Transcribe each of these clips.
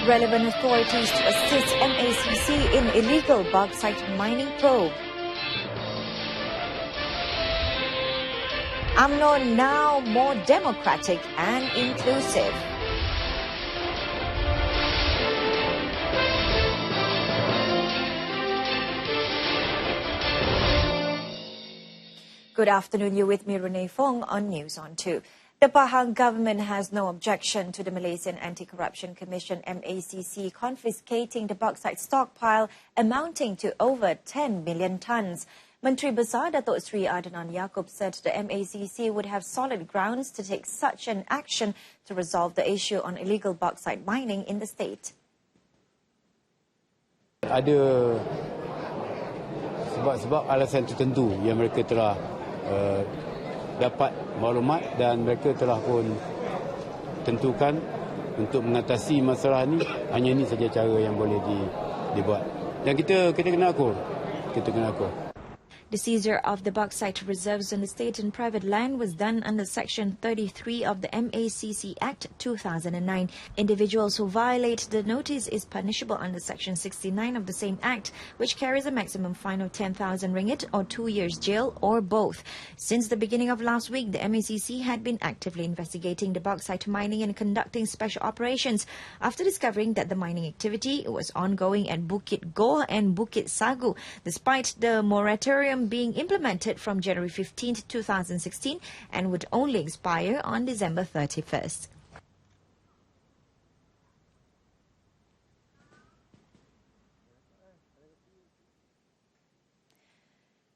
Relevant authorities to assist MACC in illegal bauxite mining probe. UMNO now more democratic and inclusive. Good afternoon, you're with me, Renee Fong, on News on 2. The Pahang government has no objection to the Malaysian Anti-Corruption Commission MACC confiscating the bauxite stockpile amounting to over 10 million tonnes. Menteri Besar Datuk Seri Adnan Yaakob said the MACC would have solid grounds to take such an action to resolve the issue on illegal bauxite mining in the state. Ada sebab-sebab alasan tertentu yang mereka telah dapat maklumat dan mereka telah pun tentukan untuk mengatasi masalah ini, hanya ini saja cara yang boleh dibuat. Dan kita kena akur. The seizure of the bauxite reserves on the state and private land was done under Section 33 of the MACC Act 2009. Individuals who violate the notice is punishable under Section 69 of the same Act, which carries a maximum fine of 10,000 ringgit or 2 years jail or both. Since the beginning of last week, the MACC had been actively investigating the bauxite mining and conducting special operations after discovering that the mining activity was ongoing at Bukit Goh and Bukit Sagu, despite the moratorium being implemented from January 15, 2016 and would only expire on December 31st.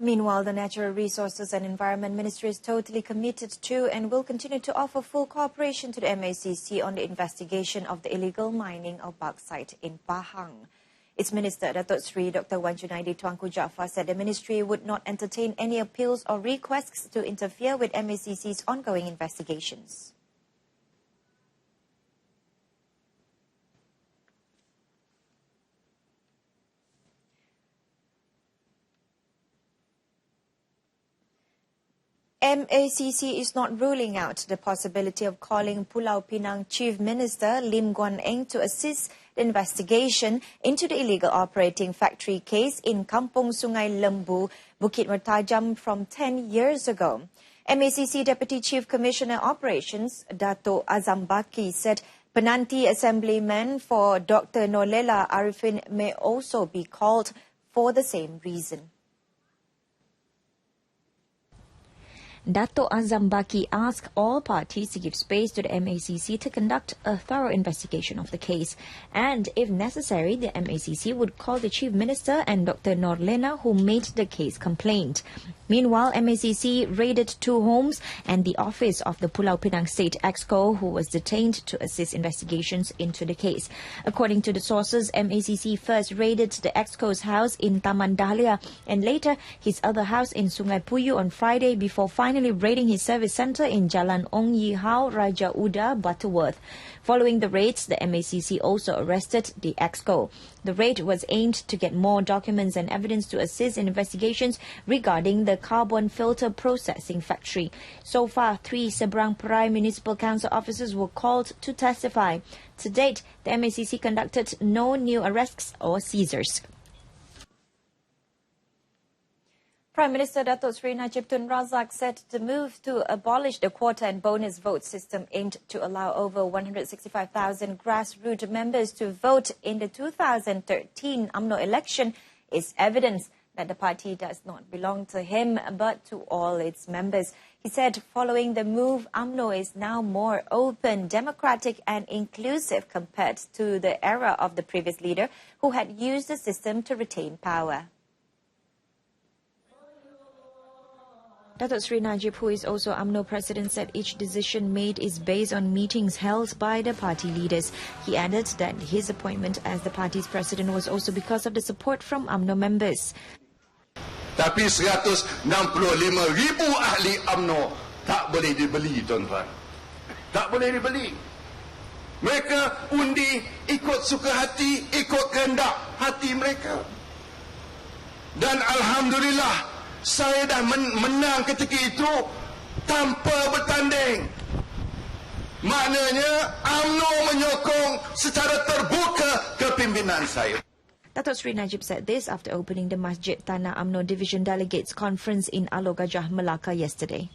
Meanwhile, the Natural Resources and Environment Ministry is totally committed to and will continue to offer full cooperation to the MACC on the investigation of the illegal mining of bauxite in Pahang. Its Minister, Datuk Seri Dr. Wan Junaidi Tuanku Jaafar, said the ministry would not entertain any appeals or requests to interfere with MACC's ongoing investigations. MACC is not ruling out the possibility of calling Pulau Pinang Chief Minister Lim Guan Eng to assist the investigation into the illegal operating factory case in Kampung Sungai Lembu, Bukit Mertajam from 10 years ago. MACC Deputy Chief Commissioner Operations, Dato' Azam Baki, said penanti assemblyman for Dr. Nolela Arifin may also be called for the same reason. Dato' Azam Baki asked all parties to give space to the MACC to conduct a thorough investigation of the case. And if necessary, the MACC would call the Chief Minister and Dr. Norlena, who made the case complaint. Meanwhile, MACC raided 2 homes and the office of the Pulau Pinang State Exco, who was detained to assist investigations into the case. According to the sources, MACC first raided the Exco's house in Taman Dahlia and later his other house in Sungai Puyu on Friday before finally raiding his service centre in Jalan Ong Yi Hao, Raja Uda, Butterworth. Following the raids, the MACC also arrested the Exco. The raid was aimed to get more documents and evidence to assist in investigations regarding the carbon filter processing factory. So far, 3 Seberang Perai Municipal Council officers were called to testify. To date, the MACC conducted no new arrests or seizures. Prime Minister Datuk Seri Najib Tun Razak said the move to abolish the quota and bonus vote system aimed to allow over 165,000 grassroots members to vote in the 2013 UMNO election is evidence that the party does not belong to him but to all its members. He said following the move, UMNO is now more open, democratic and inclusive compared to the era of the previous leader who had used the system to retain power. Datuk Seri Najib, who is also UMNO president, said each decision made is based on meetings held by the party leaders. He added that his appointment as the party's president was also because of the support from UMNO members. Tapi 165,000 ahli UMNO tak boleh dibeli, tuan-tuan. Tak boleh dibeli. Mereka undi ikut suka hati, ikut kehendak hati mereka. Dan Alhamdulillah, saya dah menang ketika itu tanpa bertanding. Maknanya UMNO menyokong secara terbuka kepimpinan saya. Datuk Seri Najib said this after opening the Masjid Tanah UMNO Division Delegates Conference in Alor Gajah, Melaka yesterday.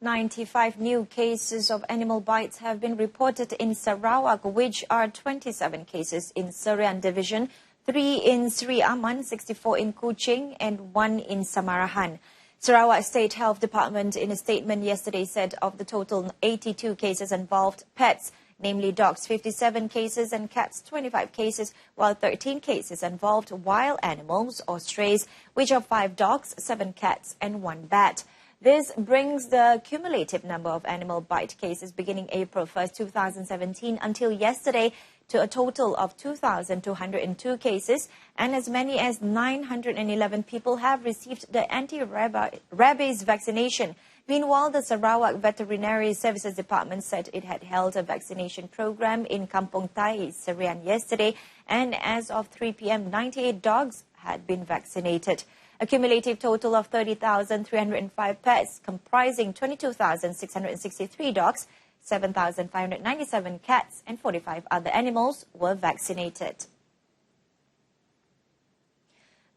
95 new cases of animal bites have been reported in Sarawak, which are 27 cases in Serian Division, 3 in Sri Aman, 64 in Kuching, and 1 in Samarahan. Sarawak State Health Department in a statement yesterday said of the total 82 cases involved pets, namely dogs 57 cases and cats 25 cases, while 13 cases involved wild animals or strays, which are 5 dogs, 7 cats and 1 bat. This brings the cumulative number of animal bite cases beginning April 1st, 2017 until yesterday to a total of 2,202 cases, and as many as 911 people have received the anti-rabies vaccination. Meanwhile, the Sarawak Veterinary Services Department said it had held a vaccination program in Kampong Tai, Serian yesterday, and as of 3 p.m., 98 dogs had been vaccinated. A cumulative total of 30,305 pets, comprising 22,663 dogs, 7,597 cats, and 45 other animals were vaccinated.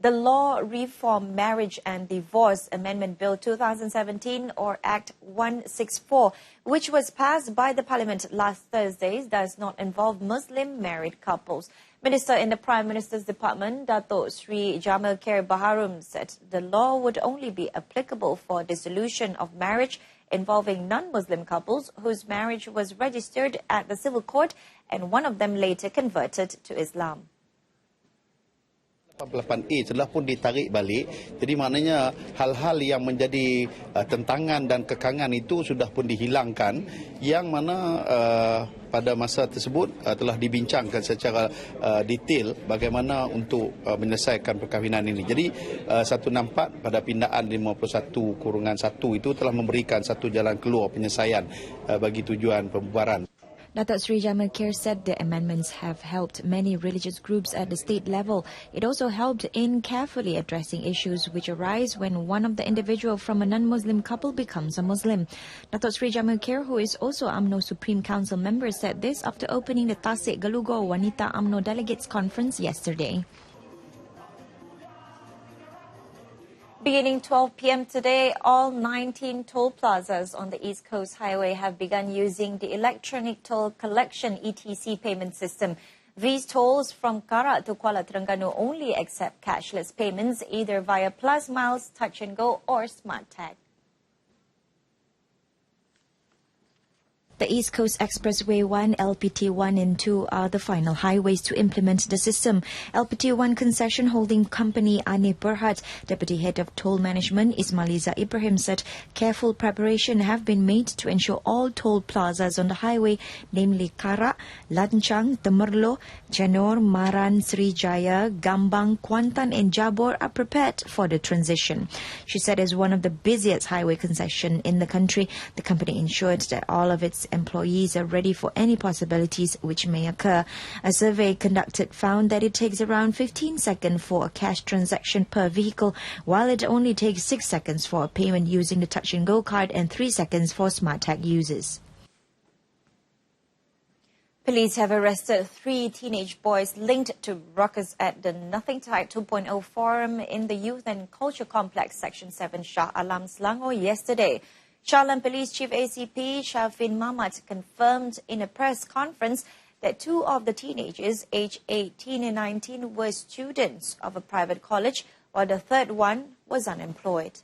The Law Reform Marriage and Divorce Amendment Bill 2017 or Act 164, which was passed by the Parliament last Thursday, does not involve Muslim married couples. Minister in the Prime Minister's Department, Datuk Sri Jamal Khair Baharum, said the law would only be applicable for dissolution of marriage involving non-Muslim couples whose marriage was registered at the civil court and one of them later converted to Islam. 88A telah pun ditarik balik, jadi maknanya hal-hal yang menjadi tentangan dan kekangan itu sudah pun dihilangkan, yang mana pada masa tersebut telah dibincangkan secara detail bagaimana untuk menyelesaikan perkahwinan ini. Jadi 164 pada pindaan 51/1 itu telah memberikan satu jalan keluar penyelesaian bagi tujuan pembubaran. Datuk Sri Jamal Khair said the amendments have helped many religious groups at the state level. It also helped in carefully addressing issues which arise when one of the individual from a non-Muslim couple becomes a Muslim. Datuk Sri Jamal Khair, who is also UMNO Supreme Council member, said this after opening the Tasik Galugo Wanita UMNO Delegates Conference yesterday. Beginning 12 p.m. today, all 19 toll plazas on the East Coast Highway have begun using the Electronic Toll Collection ETC payment system. These tolls from Karak to Kuala Terengganu only accept cashless payments either via Plus Miles, Touch and Go or Smart Tag. The East Coast Expressway 1, LPT 1 and 2 are the final highways to implement the system. LPT 1 concession holding company Anif Berhad, Deputy Head of Toll Management Ismailiza Ibrahim, said careful preparation have been made to ensure all toll plazas on the highway, namely Karak, Lancang, Temerloh, Janor, Maran, Srijaya, Gambang, Kuantan and Jabor are prepared for the transition. She said as one of the busiest highway concession in the country, the company ensured that all of its employees are ready for any possibilities which may occur. A survey conducted found that it takes around 15 seconds for a cash transaction per vehicle, while it only takes 6 seconds for a payment using the Touch and Go card and 3 seconds for Smart Tag users. Police have arrested 3 teenage boys linked to ruckus at the Nothing to Hide 2.0 forum in the Youth and Culture Complex, Section 7, Shah Alam, Selangor yesterday. Shah Alam Police Chief ACP Shafin Mamat confirmed in a press conference that 2 of the teenagers, aged 18 and 19, were students of a private college, while the third one was unemployed.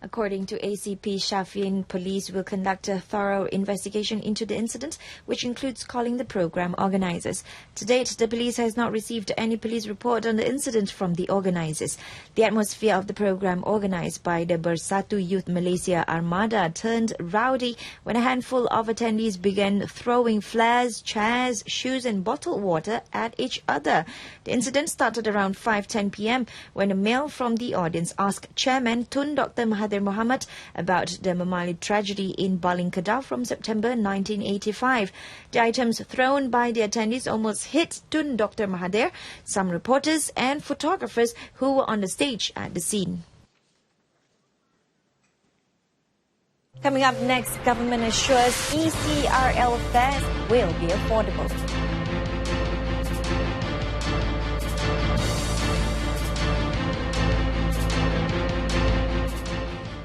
According to ACP Shafin, police will conduct a thorough investigation into the incident, which includes calling the program organizers. To date, the police has not received any police report on the incident from the organizers. The atmosphere of the program organized by the Bersatu Youth Malaysia Armada turned rowdy when a handful of attendees began throwing flares, chairs, shoes and bottled water at each other. The incident started around 5:10 p.m. when a male from the audience asked Chairman Tun Dr. Mahathir Mahathir Mohamad about the Memali tragedy in Baling Kedah from September 1985. The items thrown by the attendees almost hit Tun Dr. Mahathir, some reporters and photographers who were on the stage at the scene. Coming up next, government assures ECRL fares will be affordable.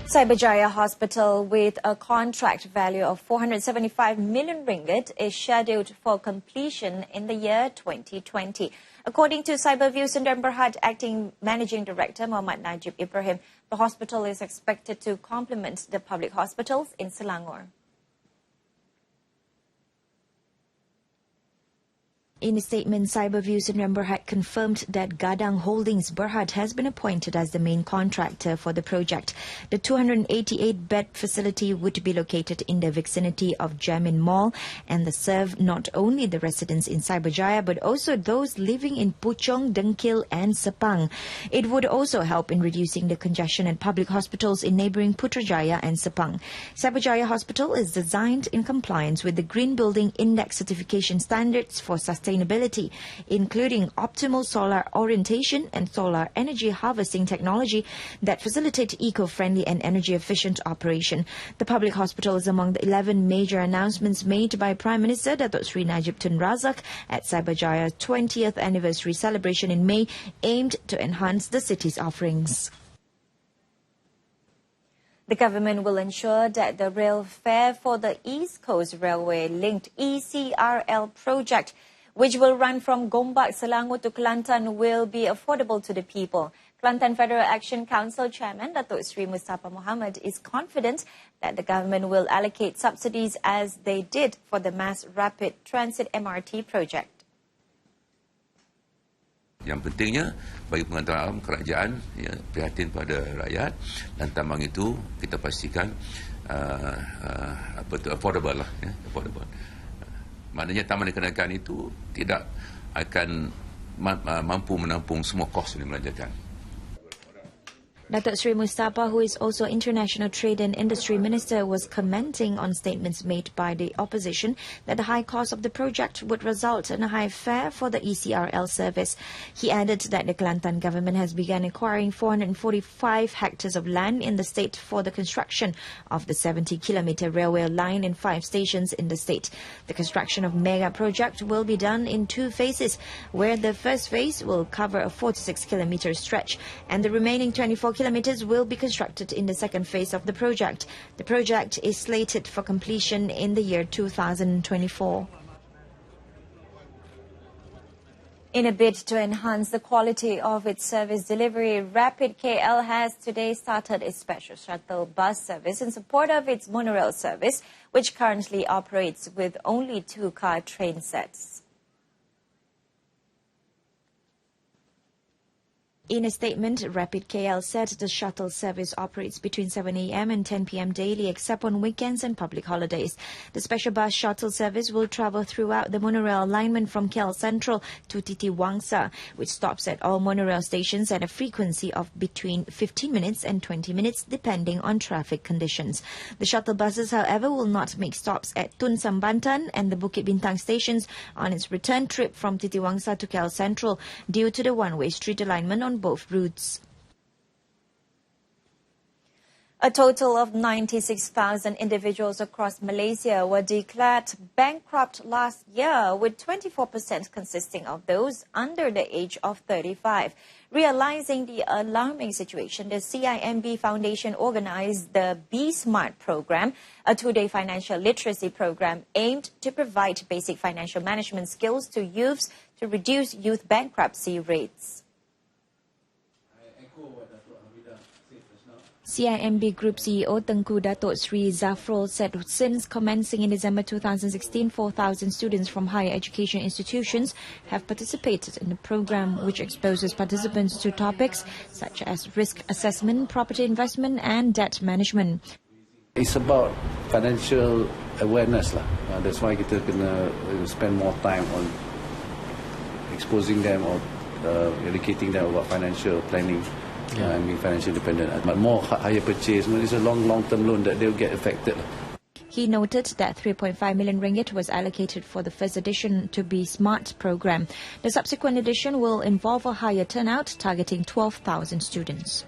Cyberjaya Hospital, with a contract value of 475 million ringgit, is scheduled for completion in the year 2020. According to Cyberview Sdn Bhd Acting Managing Director Muhammad Najib Ibrahim, the hospital is expected to complement the public hospitals in Selangor. In a statement, Cyberview Sdn Bhd confirmed that Gadang Holdings Berhad has been appointed as the main contractor for the project. The 288-bed facility would be located in the vicinity of Jamin Mall and serve not only the residents in Cyberjaya but also those living in Puchong, Dengkil and Sepang. It would also help in reducing the congestion at public hospitals in neighbouring Putrajaya and Sepang. Cyberjaya Hospital is designed in compliance with the Green Building Index certification standards for sustainability, including optimal solar orientation and solar energy harvesting technology that facilitate eco-friendly and energy-efficient operation. The public hospital is among the 11 major announcements made by Prime Minister Datuk Sri Najib Tun Razak at Cyberjaya's 20th anniversary celebration in May, aimed to enhance the city's offerings. The government will ensure that the rail fare for the East Coast Railway-linked ECRL project, which will run from Gombak, Selangor to Kelantan, will be affordable to the people. Kelantan Federal Action Council Chairman Datuk Sri Mustafa Mohamad is confident that the government will allocate subsidies as they did for the Mass Rapid Transit MRT project. Yang pentingnya bagi pengantar alam kerajaan prihatin pada rakyat, dan tambang itu kita pastikan affordable lah, affordable. Maknanya taman kenaikan itu tidak akan mampu menampung semua kos yang dibelanjakan. Datuk Sri Mustafa, who is also International Trade and Industry Minister, was commenting on statements made by the opposition that the high cost of the project would result in a high fare for the ECRL service. He added that the Kelantan government has begun acquiring 445 hectares of land in the state for the construction of the 70-kilometre railway line in 5 stations in the state. The construction of mega project will be done in 2 phases, where the first phase will cover a 46-kilometre stretch and the remaining 24 kilometres will be constructed in the second phase of the project. The project is slated for completion in the year 2024. In a bid to enhance the quality of its service delivery, Rapid KL has today started a special shuttle bus service in support of its monorail service, which currently operates with only 2-car train sets. In a statement, Rapid KL said the shuttle service operates between 7 a.m. and 10 p.m. daily, except on weekends and public holidays. The special bus shuttle service will travel throughout the monorail alignment from KL Central to Titiwangsa, which stops at all monorail stations at a frequency of between 15 minutes and 20 minutes, depending on traffic conditions. The shuttle buses, however, will not make stops at Tun Sambantan and the Bukit Bintang stations on its return trip from Titiwangsa to KL Central, due to the one-way street alignment on both routes. A total of 96,000 individuals across Malaysia were declared bankrupt last year, with 24% consisting of those under the age of 35. Realizing the alarming situation, the CIMB Foundation organized the Be Smart program, a 2-day financial literacy program aimed to provide basic financial management skills to youths to reduce youth bankruptcy rates. CIMB Group CEO Tengku Datuk Sri Zafrul said since commencing in December 2016, 4,000 students from higher education institutions have participated in the program, which exposes participants to topics such as risk assessment, property investment and debt management. It's about financial awareness lah. That's why kita kena spend more time on exposing them or educating them about financial planning. and be financially independent. But more higher purchase, it's a long-term loan that they'll get affected. He noted that 3.5 million ringgit was allocated for the first edition to Be Smart program. The subsequent edition will involve a higher turnout, targeting 12,000 students.